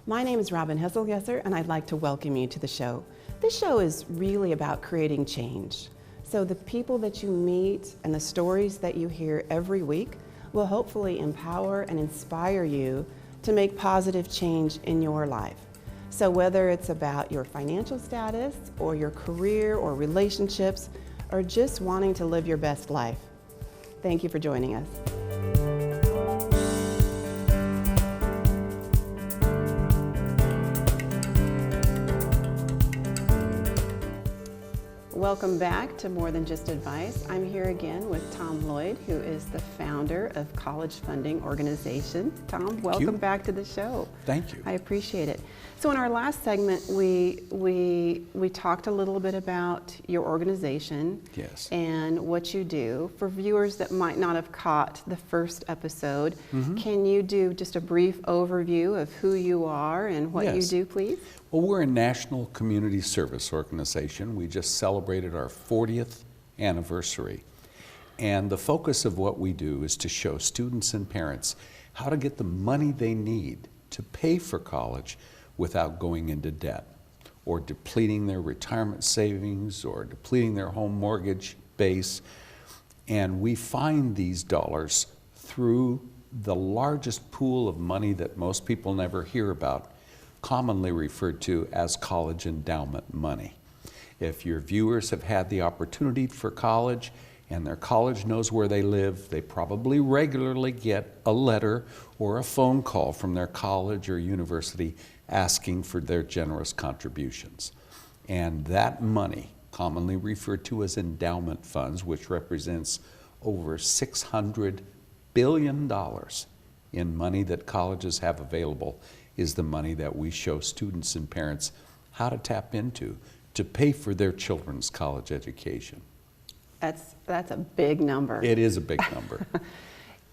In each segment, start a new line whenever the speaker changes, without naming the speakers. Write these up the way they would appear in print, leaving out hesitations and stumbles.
My name is Robin Hesselgesser, and I'd like to welcome you to the show. This show is really about creating change. So the people that you meet and the stories that you hear every week will hopefully empower and inspire you to make positive change in your life. So whether it's about your financial status or your career or relationships or just wanting to live your best life. Thank you for joining us. Welcome back to More Than Just Advice. I'm here again with Tom Lloyd, who is the founder of College Funding Organization. Tom, welcome back to the show.
Thank you.
I appreciate it. So in our last segment, we talked a little bit about your organization.
Yes.
And what you do. For viewers that might not have caught the first episode, can you do just a brief overview of who you are and what you do, please?
Well, we're a national community service organization. We just celebrated our 40th anniversary. And the focus of what we do is to show students and parents how to get the money they need to pay for college without going into debt or depleting their retirement savings or depleting their home mortgage base. And we find these dollars through the largest pool of money that most people never hear about, commonly referred to as college endowment money. If your viewers have had the opportunity for college and their college knows where they live, they probably regularly get a letter or a phone call from their college or university asking for their generous contributions. And that money, commonly referred to as endowment funds, which represents over $600 billion in money that colleges have available, is the money that we show students and parents how to tap into to pay for their children's college education.
That's a big number.
It is a big number.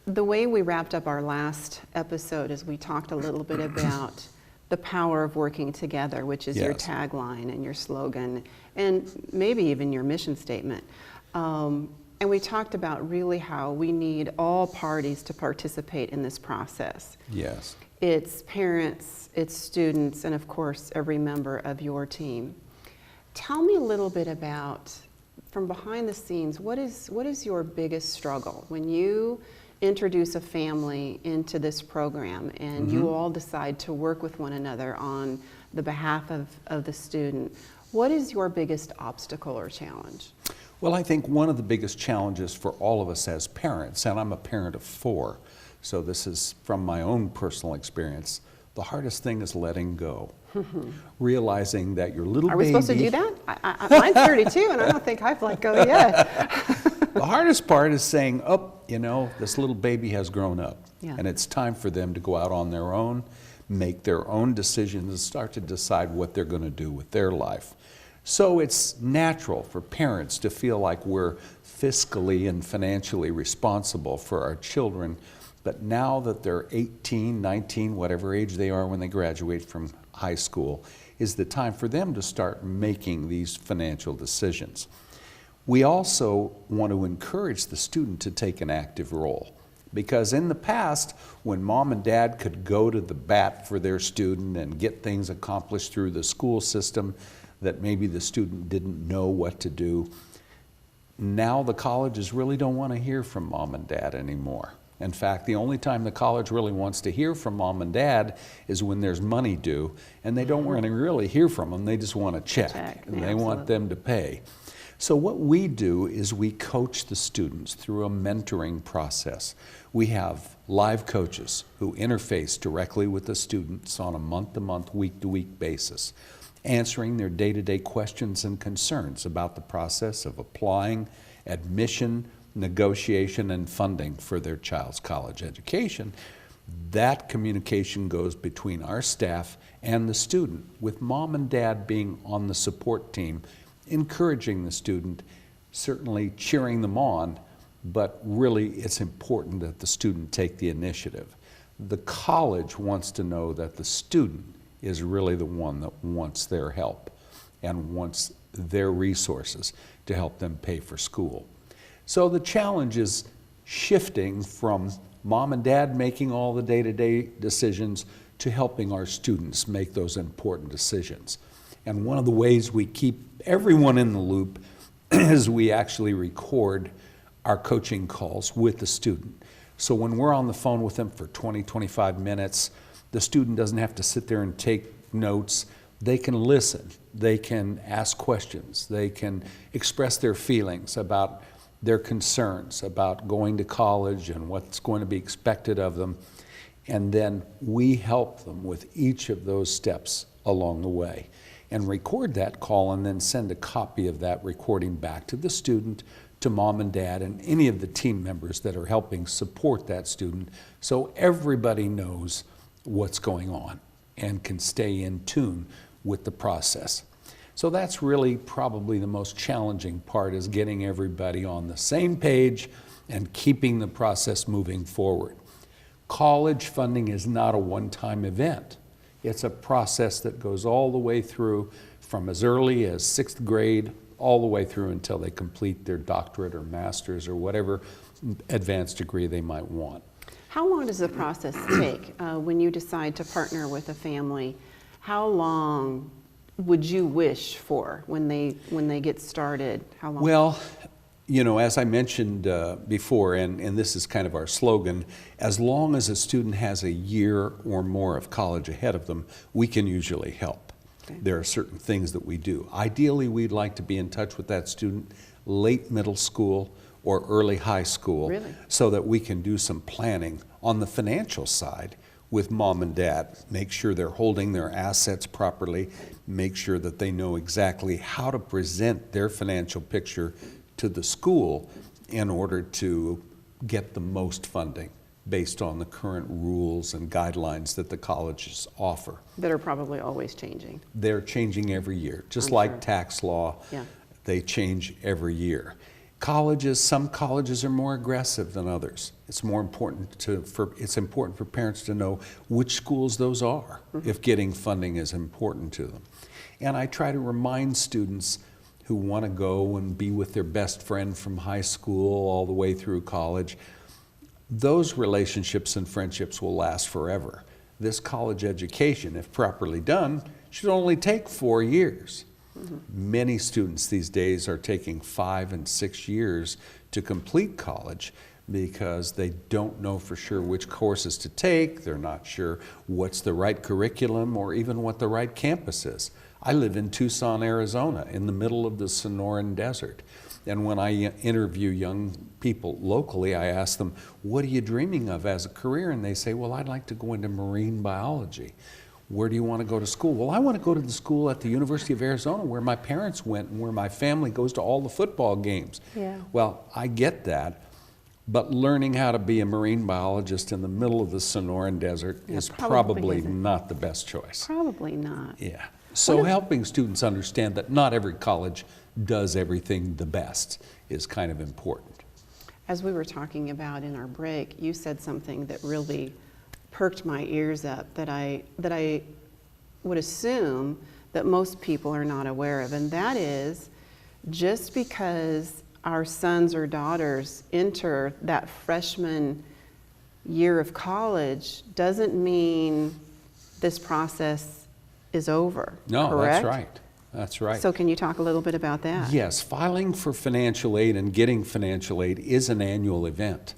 The way we wrapped up our last episode is we talked a little bit about the power of working together, which is your tagline and your slogan, and maybe even your mission statement. And we talked about really how we need all parties to participate in this process.
Yes.
It's parents, it's students, and of course, every member of your team. Tell me a little bit about, from behind the scenes, what is your biggest struggle when you introduce a family into this program and you all decide to work with one another on the behalf of the student? What is your biggest obstacle or challenge?
Well, I think one of the biggest challenges for all of us as parents, and I'm a parent of 4, so this is from my own personal experience, the hardest thing is letting go. Realizing that your little baby...
Are we supposed to do that? Mine's 32 and I don't think I've let go yet.
The hardest part is saying, oh, you know, this little baby has grown up.
Yeah.
And it's time for them to go out on their own, make their own decisions, and start to decide what they're going to do with their life. So it's natural for parents to feel like we're fiscally and financially responsible for our children. But now that they're 18, 19, whatever age they are when they graduate from high school, is the time for them to start making these financial decisions. We also want to encourage the student to take an active role. Because in the past, when mom and dad could go to the bat for their student and get things accomplished through the school system that maybe the student didn't know what to do, now the colleges really don't want to hear from mom and dad anymore. In fact, the only time the college really wants to hear from mom and dad is when there's money due, and they don't want to really hear from them, they just want a check. And they want them to pay. So what we do is we coach the students through a mentoring process. We have live coaches who interface directly with the students on a month-to-month, week-to-week basis, answering their day-to-day questions and concerns about the process of applying, admission, negotiation, and funding for their child's college education. That communication goes between our staff and the student, with mom and dad being on the support team, encouraging the student, certainly cheering them on, but really it's important that the student take the initiative. The college wants to know that the student is really the one that wants their help and wants their resources to help them pay for school. So the challenge is shifting from mom and dad making all the day-to-day decisions to helping our students make those important decisions. And one of the ways we keep everyone in the loop is we actually record our coaching calls with the student. So when we're on the phone with them for 20, 25 minutes, the student doesn't have to sit there and take notes. They can listen, they can ask questions, they can express their feelings about their concerns about going to college and what's going to be expected of them. And then we help them with each of those steps along the way and record that call and then send a copy of that recording back to the student, to mom and dad, and any of the team members that are helping support that student, so everybody knows what's going on and can stay in tune with the process. So that's really probably the most challenging part, is getting everybody on the same page and keeping the process moving forward. College funding is not a one-time event. It's a process that goes all the way through, from as early as 6th grade all the way through until they complete their doctorate or master's or whatever advanced degree they might want.
How long does the process take when you decide to partner with a family? How long would you wish for when they get started? How long?
Well, you know, as I mentioned before, and this is kind of our slogan, as long as a student has a year or more of college ahead of them, we can usually help. Okay. There are certain things that we do. Ideally, we'd like to be in touch with that student late middle school or early high school,
really?
So that we can do some planning on the financial side with mom and dad, make sure they're holding their assets properly, make sure that they know exactly how to present their financial picture to the school in order to get the most funding based on the current rules and guidelines that the colleges offer.
That are probably always changing.
They're changing every year, just like sure. Tax law,
yeah.
They change every year. Colleges, some colleges are more aggressive than others. It's important for parents to know which schools those are, mm-hmm. if getting funding is important to them. And I try to remind students who want to go and be with their best friend from high school all the way through college, those relationships and friendships will last forever. This college education, if properly done, should only take 4 years. Mm-hmm. Many students these days are taking 5 and 6 years to complete college because they don't know for sure which courses to take, they're not sure what's the right curriculum or even what the right campus is. I live in Tucson, Arizona, in the middle of the Sonoran Desert. And when I interview young people locally, I ask them, what are you dreaming of as a career? And they say, well, I'd like to go into marine biology. Where do you want to go to school? Well, I want to go to the school at the University of Arizona where my parents went and where my family goes to all the football games.
Yeah.
Well, I get that, but learning how to be a marine biologist in the middle of the Sonoran Desert is probably not the best choice.
Probably not.
Yeah. So helping students understand that not every college does everything the best is kind of important.
As we were talking about in our break, you said something that really perked my ears up that I would assume that most people are not aware of, and that is, just because our sons or daughters enter that freshman year of college doesn't mean this process is over.
No,
correct?
That's right. That's right.
So can you talk a little bit about that?
Yes, filing for financial aid and getting financial aid is an annual event.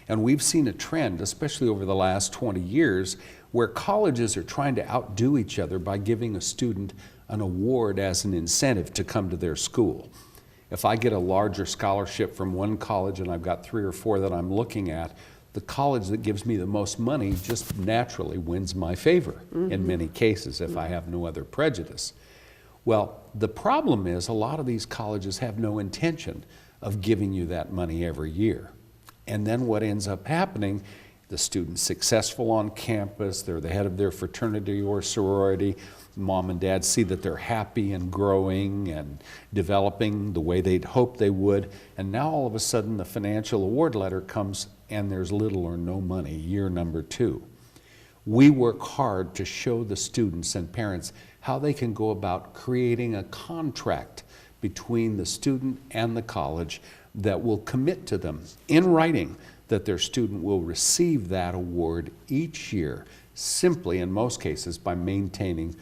And we've seen a trend, especially over the last 20 years, where colleges are trying to outdo each other by giving a student an award as an incentive to come to their school. If I get a larger scholarship from one college and I've got 3 or 4 that I'm looking at, the college that gives me the most money just naturally wins my favor, mm-hmm. in many cases, if I have no other prejudice. Well, the problem is a lot of these colleges have no intention of giving you that money every year. And then what ends up happening, the student's successful on campus, they're the head of their fraternity or sorority, mom and dad see that they're happy and growing and developing the way they'd hoped they would, and now all of a sudden the financial award letter comes and there's little or no money, year number 2. We work hard to show the students and parents how they can go about creating a contract between the student and the college that will commit to them in writing that their student will receive that award each year simply in most cases by maintaining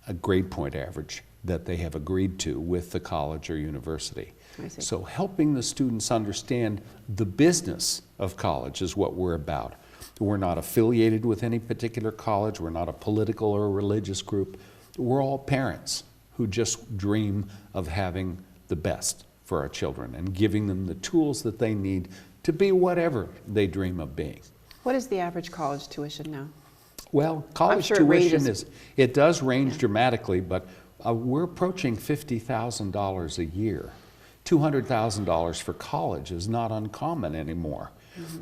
a grade point average that they have agreed to with the college or university.
I see.
So helping the students understand the business of college is what we're about. We're not affiliated with any particular college. We're not a political or religious group. We're all parents who just dream of having the best for our children and giving them the tools that they need to be whatever they dream of being.
What is the average college tuition now?
Well, college
sure
tuition it does range dramatically, but we're approaching $50,000 a year. $200,000 for college is not uncommon anymore.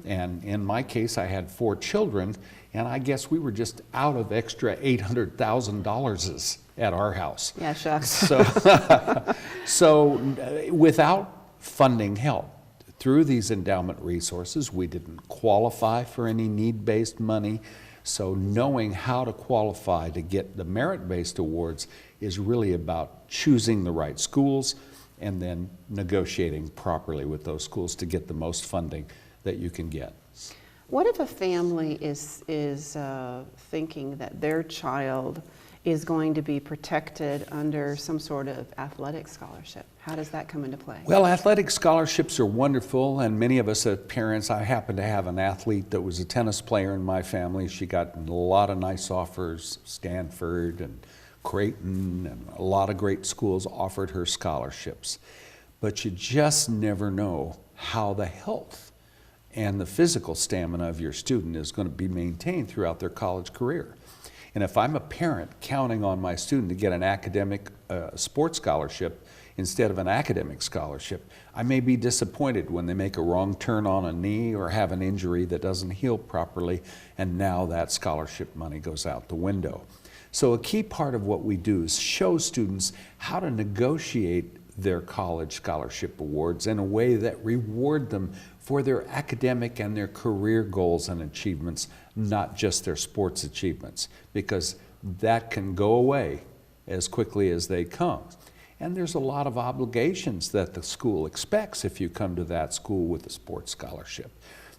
And in my case, I had 4 children, and I guess we were just out of extra $800,000 at our house.
Yeah, shucks.
So without funding help through these endowment resources, we didn't qualify for any need-based money. So knowing how to qualify to get the merit-based awards is really about choosing the right schools and then negotiating properly with those schools to get the most funding that you can get.
What if a family is thinking that their child is going to be protected under some sort of athletic scholarship? How does that come into play?
Well, athletic scholarships are wonderful, and many of us as parents, I happen to have an athlete that was a tennis player in my family. She got a lot of nice offers, Stanford and Creighton, and a lot of great schools offered her scholarships. But you just never know how the health and the physical stamina of your student is going to be maintained throughout their college career. And if I'm a parent counting on my student to get an academic sports scholarship instead of an academic scholarship, I may be disappointed when they make a wrong turn on a knee or have an injury that doesn't heal properly, and now that scholarship money goes out the window. So a key part of what we do is show students how to negotiate their college scholarship awards in a way that reward them for their academic and their career goals and achievements, not just their sports achievements, because that can go away as quickly as they come. And there's a lot of obligations that the school expects if you come to that school with a sports scholarship.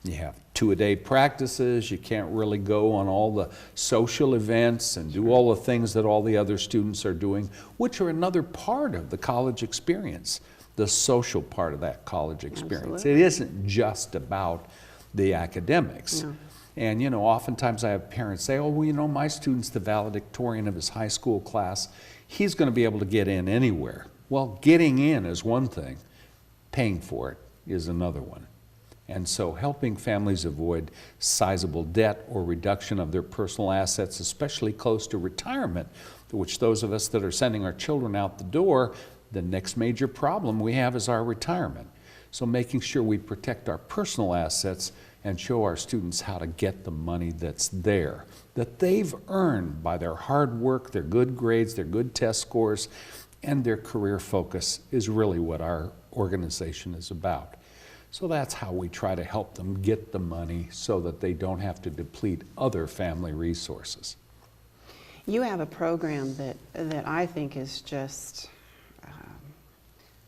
You have 2-a-day practices, you can't really go on all the social events and do all the things that all the other students are doing, which are another part of the college experience, the social part of that college experience.
Absolutely.
It isn't just about the academics.
No.
And you know, oftentimes I have parents say, oh, well, you know, my student's the valedictorian of his high school class. He's going to be able to get in anywhere. Well, getting in is one thing. Paying for it is another one. And so helping families avoid sizable debt or reduction of their personal assets, especially close to retirement, which those of us that are sending our children out the door, the next major problem we have is our retirement. So making sure we protect our personal assets and show our students how to get the money that's there, that they've earned by their hard work, their good grades, their good test scores, and their career focus is really what our organization is about. So that's how we try to help them get the money so that they don't have to deplete other family resources.
You have a program that I think is just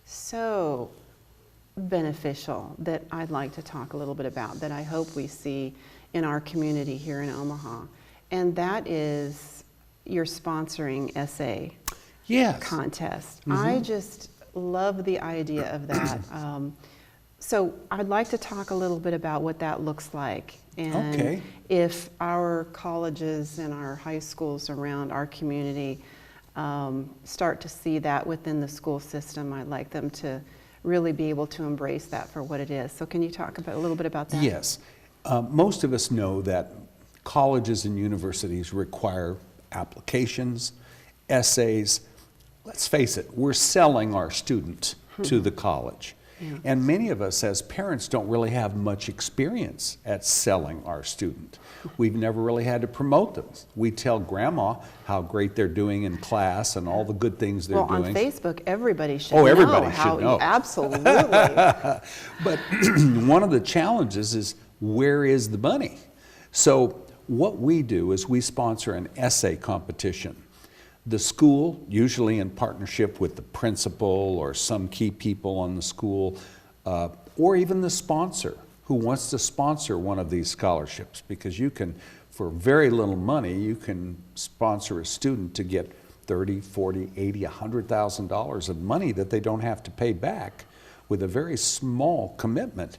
so beneficial that I'd like to talk a little bit about, that I hope we see in our community here in Omaha. And that is your sponsoring essay contest. I just love the idea of that. So I'd like to talk a little bit about what that looks like, and if our colleges and our high schools around our community start to see that within the school system, I'd like them to really be able to embrace that for what it is. So can you talk a little bit about that?
Yes. Most of us know that colleges and universities require applications, essays. Let's face it, we're selling our student to the college.
Yeah.
And many of us as parents don't really have much experience at selling our student. We've never really had to promote them. We tell grandma how great they're doing in class and all the good things they're doing.
Well, on Facebook, everybody should
know.
Everybody
should know.
Absolutely.
But one of the challenges is, where is the money? So what we do is we sponsor an essay competition. The school, usually in partnership with the principal or some key people on the school, or even the sponsor who wants to sponsor one of these scholarships, because you can For very little money, you can sponsor a student to get $30, $40, $80, $100,000 of money that they don't have to pay back with a very small commitment.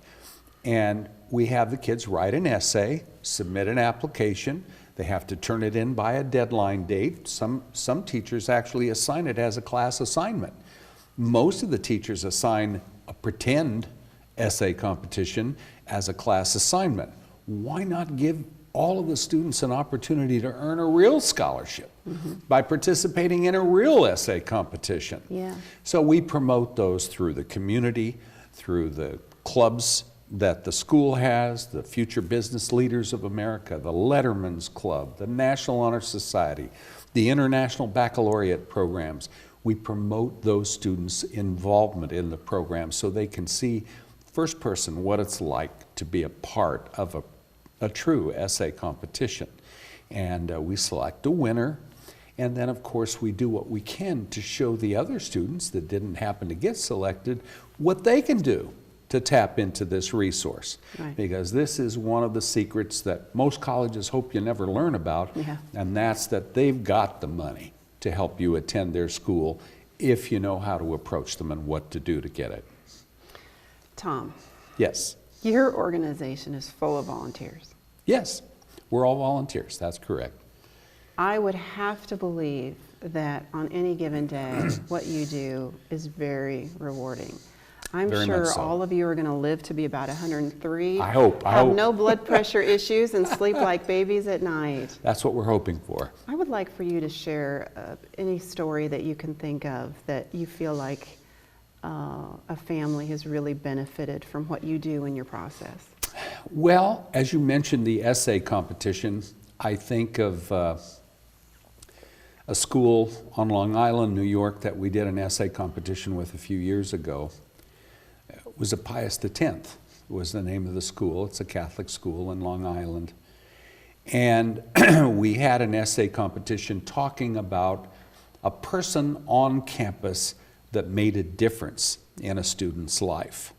And we have the kids write an essay, submit an application. They have to turn it in by a deadline date. Some teachers actually assign it as a class assignment. Most of the teachers assign a pretend essay competition as a class assignment. Why not give all of the students an opportunity to earn a real scholarship by participating in a real essay competition?
Yeah.
So we promote those through the community, through the clubs that the school has, the Future Business Leaders of America, the Letterman's Club, the National Honor Society, the International Baccalaureate programs. We promote those students' involvement in the program so they can see first person what it's like to be a part of a true essay competition. And we select a winner, and then of course we do what we can to show the other students that didn't happen to get selected what they can do to tap into this resource.
Right.
Because this is one of the secrets that most colleges hope you never learn about, and that's that they've got the money to help you attend their school if you know how to approach them and what to do to get it.
Tom,
Yes.
your organization is full of volunteers.
Yes, we're all volunteers, that's correct.
I would have to believe that on any given day, what you do is very rewarding. I'm
Very
sure
much so.
all of you are going to live to be about 103.
I hope.
Have no blood pressure issues and sleep like babies at night.
That's what we're hoping for.
I would like for you to share any story that you can think of that you feel like a family has really benefited from what you do in your process.
Well, as you mentioned the essay competition, I think of a school on Long Island, New York, that we did an essay competition with a few years ago. It was a Pius X, was the name of the school. It's a Catholic school in Long Island. And we had an essay competition talking about a person on campus that made a difference in a student's life.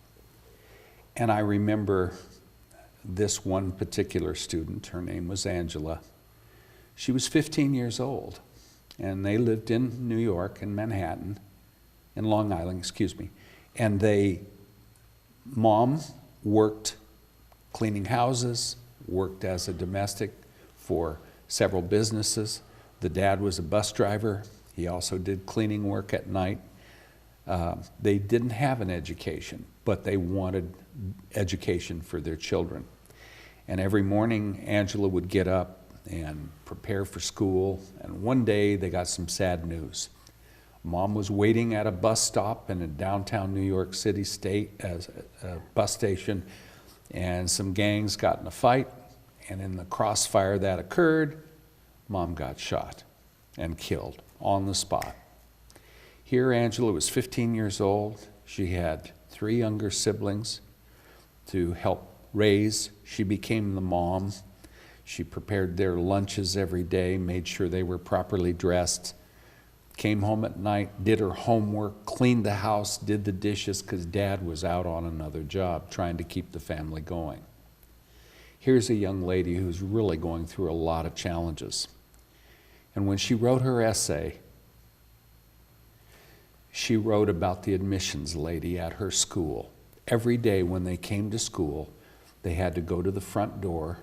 And I remember this one particular student, her name was Angela. She was 15 years old, and they lived in New York, in Manhattan, in Long Island, excuse me. And Mom worked cleaning houses, worked as a domestic for several businesses. The dad was a bus driver. He also did cleaning work at night. They didn't have an education, but they wanted education for their children. And every morning, Angela would get up and prepare for school, and one day they got some sad news. Mom was waiting at a bus stop in a downtown New York City bus station, and some gangs got in a fight, and in the crossfire that occurred, Mom got shot and killed on the spot. Here Angela was 15 years old. She had 3 younger siblings to help raise. She became the mom. She prepared their lunches every day, made sure they were properly dressed, came home at night, did her homework, cleaned the house, did the dishes, because Dad was out on another job trying to keep the family going. Here's a young lady who's really going through a lot of challenges. And when she wrote her essay, she wrote about the admissions lady at her school. Every day when they came to school, they had to go to the front door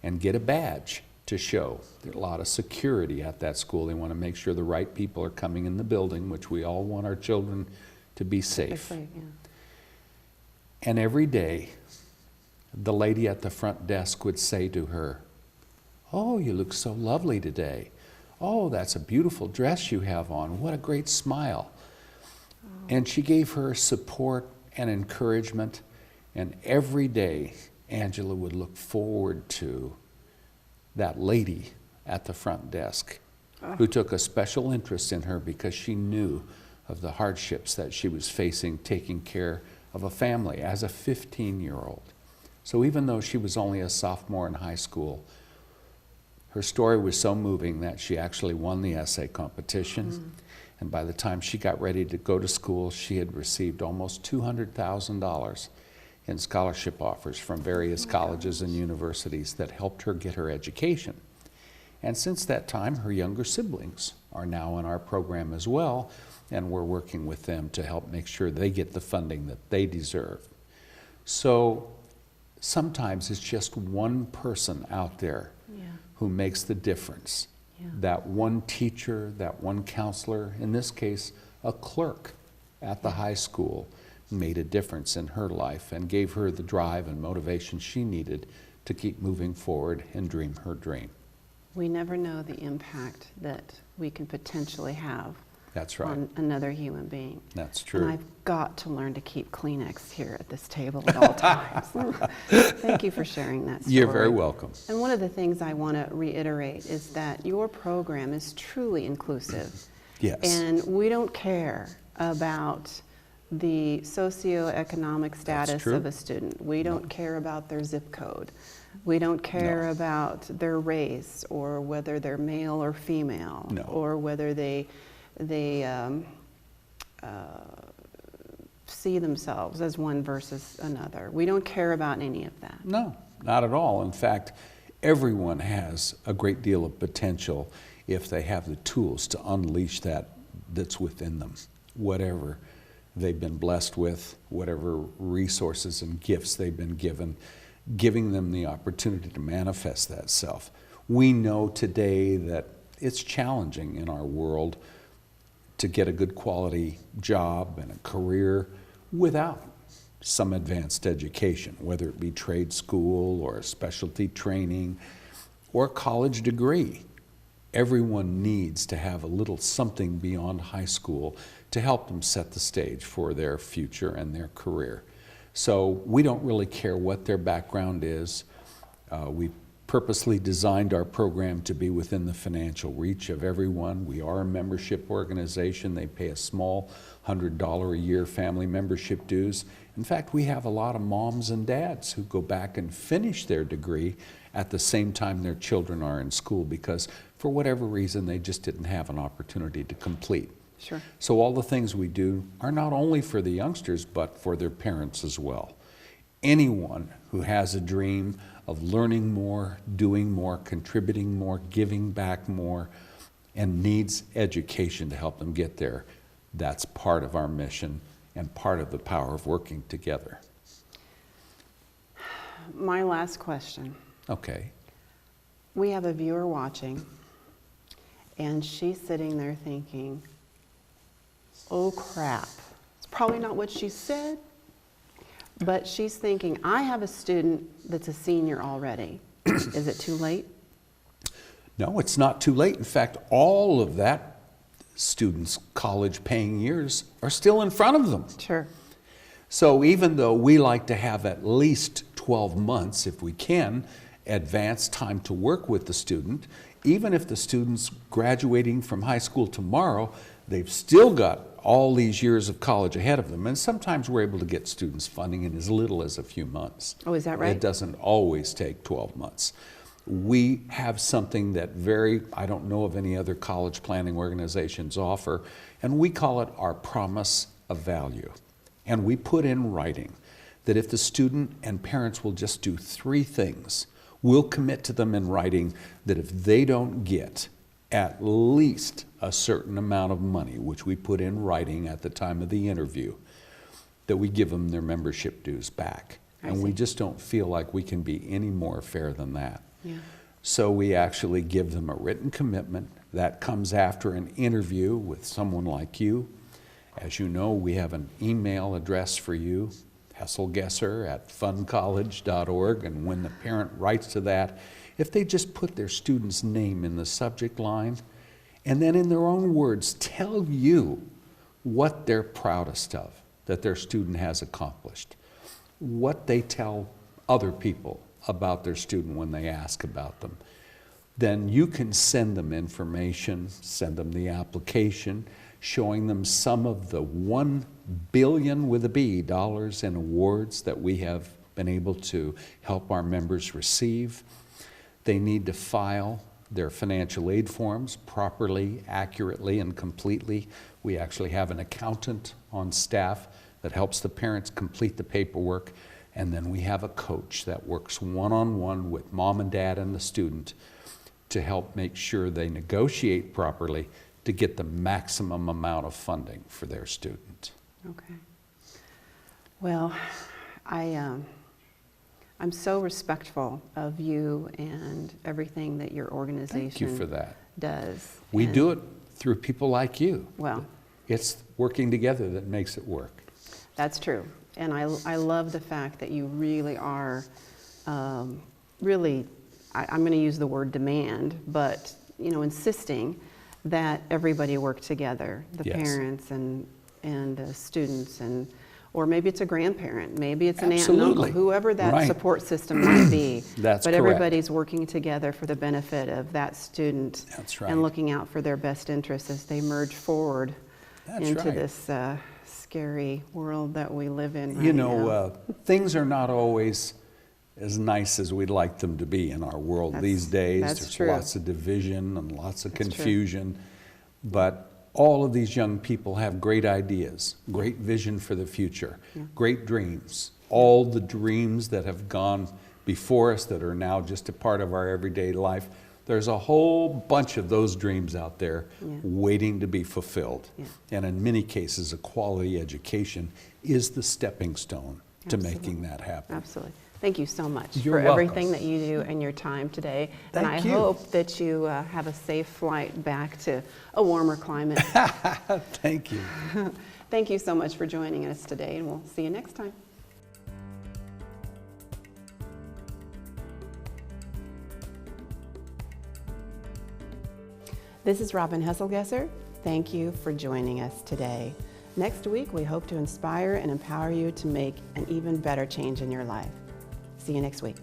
and get a badge to show. There's a lot of security at that school. They want to make sure the right people are coming in the building, which we all want our children to be safe.
Yeah.
And every day, the lady at the front desk would say to her, "Oh, you look so lovely today. Oh, that's a beautiful dress you have on. What a great smile." And she gave her support and encouragement, and every day Angela would look forward to that lady at the front desk who took a special interest in her because she knew of the hardships that she was facing taking care of a family as a 15-year-old. So even though she was only a sophomore in high school, her story was so moving that she actually won the essay competition. And by the time she got ready to go to school, she had received almost $200,000 in scholarship offers from various colleges and universities that helped her get her education. And since that time, her younger siblings are now in our program as well, and we're working with them to help make sure they get the funding that they deserve. So sometimes it's just one person out there who makes the difference. That one teacher, that one counselor, in this case, a clerk at the high school, made a difference in her life and gave her the drive and motivation she needed to keep moving forward and dream her dream.
We never know the impact that we can potentially have
That's right.
on another human being.
That's true.
And I've got to learn to keep Kleenex here at this table at all times. Thank you for sharing that story.
You're very welcome.
And one of the things I want to reiterate is that your program is truly inclusive.
Yes.
And we don't care about the socioeconomic status
true.
of a student. We don't care about their zip code. We don't care about their race or whether they're male or female or whether they see themselves as one versus another. We don't care about any of that.
No, not at all. In fact, everyone has a great deal of potential if they have the tools to unleash that's within them, whatever they've been blessed with, whatever resources and gifts they've been given, giving them the opportunity to manifest that self. We know today that it's challenging in our world to get a good quality job and a career without some advanced education, whether it be trade school or a specialty training or a college degree. Everyone needs to have a little something beyond high school to help them set the stage for their future and their career. So we don't really care what their background is. We purposely designed our program to be within the financial reach of everyone. We are a membership organization. They pay a small $100 a year family membership dues. In fact, we have a lot of moms and dads who go back and finish their degree at the same time their children are in school because for whatever reason they just didn't have an opportunity to complete.
Sure.
So all the things we do are not only for the youngsters, but for their parents as well. Anyone who has a dream of learning more, doing more, contributing more, giving back more, and needs education to help them get there, that's part of our mission and part of the power of working together.
My last question.
Okay.
We have a viewer watching, and she's sitting there thinking, oh crap. It's probably not what she said, but she's thinking, I have a student that's a senior already. Is it too late?
No, it's not too late. In fact, all of that students' college paying years are still in front of them.
Sure.
So even though we like to have at least 12 months, if we can, advance time to work with the student, even if the student's graduating from high school tomorrow, they've still got all these years of college ahead of them. And sometimes we're able to get students funding in as little as a few months.
Oh, is that right?
It doesn't always take 12 months. We have something that I don't know of any other college planning organizations offer, and we call it our promise of value. And we put in writing that if the student and parents will just do 3 things, we'll commit to them in writing that if they don't get at least a certain amount of money, which we put in writing at the time of the interview, that we give them their membership dues back. And we just don't feel like we can be any more fair than that.
Yeah.
So we actually give them a written commitment that comes after an interview with someone like you. As you know, we have an email address for you, hesselgesser@funcollege.org, and when the parent writes to that, if they just put their student's name in the subject line, and then in their own words tell you what they're proudest of that their student has accomplished, what they tell other people about their student when they ask about them, then you can send them information, send them the application, showing them some of the $1 billion with a B dollars in awards that we have been able to help our members receive. They need to file their financial aid forms properly, accurately, and completely. We actually have an accountant on staff that helps the parents complete the paperwork. And then we have a coach that works one-on-one with mom and dad and the student to help make sure they negotiate properly to get the maximum amount of funding for their student.
Okay. Well, I'm so respectful of you and everything that your organization
Thank you for that.
does.
We
And,
do it through people like you.
Well,
It's working together that makes it work.
that's true. And I love the fact that you really are, really, I'm going to use the word demand, but, insisting that everybody work together, the
Yes.
parents and students, or maybe it's a grandparent, maybe it's an aunt and
Absolutely.
uncle, whoever that
Right.
support system might be.
That's
but
correct.
everybody's working together for the benefit of that student.
That's right.
And looking out for their best interests as they merge forward
That's
into
right.
this scary world that we live in right
You
now.
know, things are not always as nice as we'd like them to be in our world these days.
That's
There's
true.
lots of division and lots of
That's true.
confusion. But all of these young people have great ideas, great vision for the future, great dreams. All the dreams that have gone before us that are now just a part of our everyday life. There's a whole bunch of those dreams out there waiting to be fulfilled.
Yeah.
And in many cases, a quality education is the stepping stone to making that happen.
Absolutely. Thank you so much
You're
for everything
welcome.
that you do and your time today. And I
Thank you.
hope that you have a safe flight back to a warmer climate.
Thank you.
Thank you so much for joining us today, and we'll see you next time. This is Robin Hesselgesser. Thank you for joining us today. Next week, we hope to inspire and empower you to make an even better change in your life. See you next week.